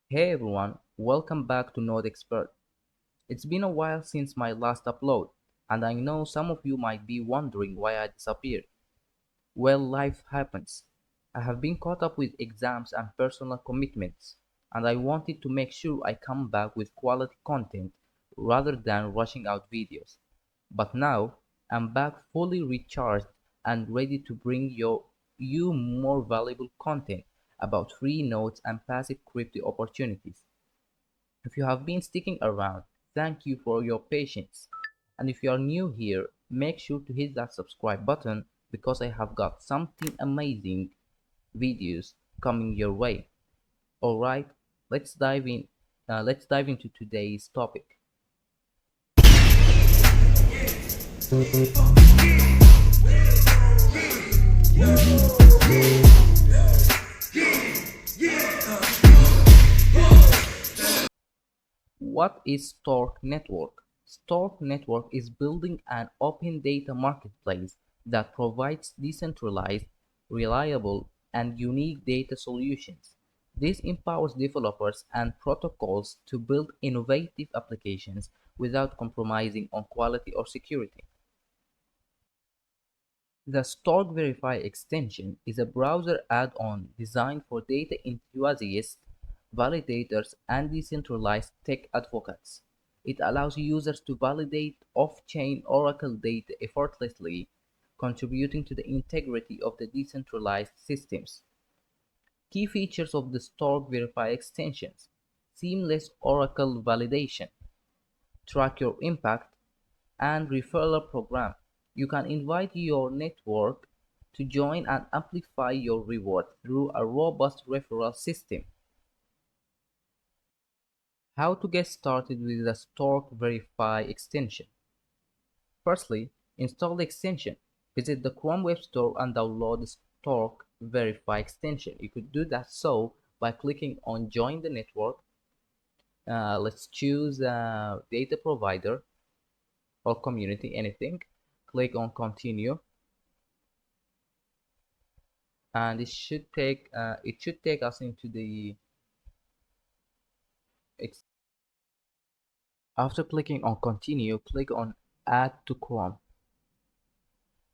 Hey everyone, welcome back to Node Expert. It's been a while since my last upload, and I know some of you might be wondering why I disappeared. Well, life happens. I have been caught up with exams and personal commitments, and I wanted to make sure I come back with quality content rather than rushing out videos. But now, I'm back fully recharged and ready to bring you more valuable content about free nodes and passive crypto opportunities. If you have been sticking around, thank you for your patience. And if you are new here, make sure to hit that subscribe button because I have got something amazing videos coming your way. Alright, let's dive in. Let's dive into today's topic. What is Stork Network? Stork Network is building an open data marketplace that provides decentralized, reliable, and unique data solutions. This empowers developers and protocols to build innovative applications without compromising on quality or security. The Stork Verify extension is a browser add-on designed for data enthusiasts, validators, and decentralized tech advocates. It allows users to validate off-chain Oracle data effortlessly, contributing to the integrity of the decentralized systems. Key features of the Stork Verify extensions: seamless Oracle validation, track your impact, and referral program. You can invite your network to join and amplify your reward through a robust referral system. How to get started with the Stork Verify extension. Firstly, install the extension. Visit the Chrome Web Store and download the Stork Verify extension. You could do that by clicking on Join the Network. Let's choose data provider or community, anything. Click on Continue, and it should take us into the after clicking on Continue, click on Add to Chrome.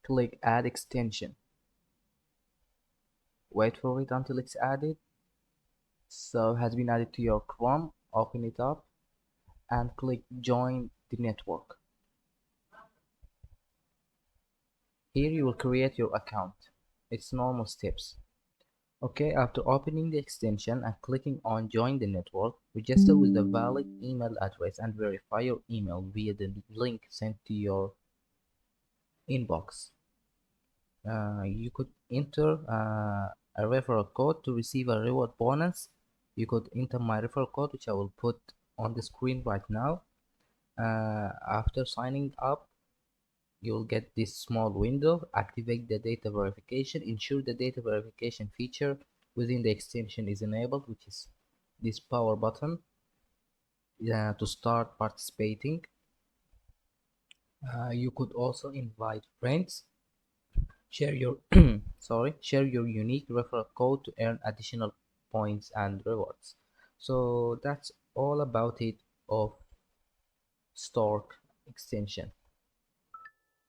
Click Add Extension. Wait for it until it's added. So it has been added to your Chrome. Open it up and click Join the Network. Here you will create your account. It's normal steps. Okay, after opening the extension and clicking on Join the Network, register with a valid email address and verify your email via the link sent to your inbox. You could enter a referral code to receive a reward bonus. You could enter my referral code, which I will put on the screen right now. After signing up, you'll get this small window. Activate the data verification. Ensure the data verification feature within the extension is enabled, which is this power button, to start participating. You could also invite friends. Share your share your unique referral code to earn additional points and rewards. So that's all about it of Stork extension.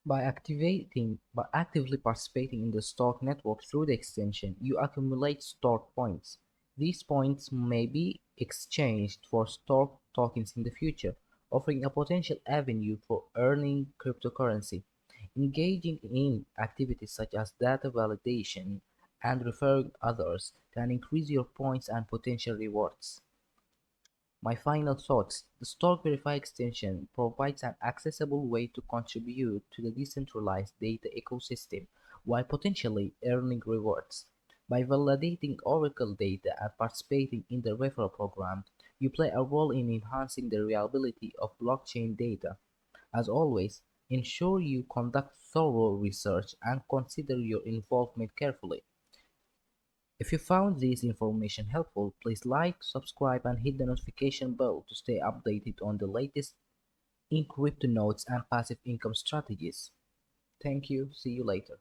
By actively participating in the Stork network through the extension, you accumulate Stork points. These points may be exchanged for Stork tokens in the future, offering a potential avenue for earning cryptocurrency. Engaging in activities such as data validation and referring others can increase your points and potential rewards. My final thoughts: the Stork Verify extension provides an accessible way to contribute to the decentralized data ecosystem while potentially earning rewards. By validating Oracle data and participating in the referral program, you play a role in enhancing the reliability of blockchain data. As always, ensure you conduct thorough research and consider your involvement carefully. If you found this information helpful, please like, subscribe, and hit the notification bell to stay updated on the latest in crypto nodes and passive income strategies. Thank you. See you later.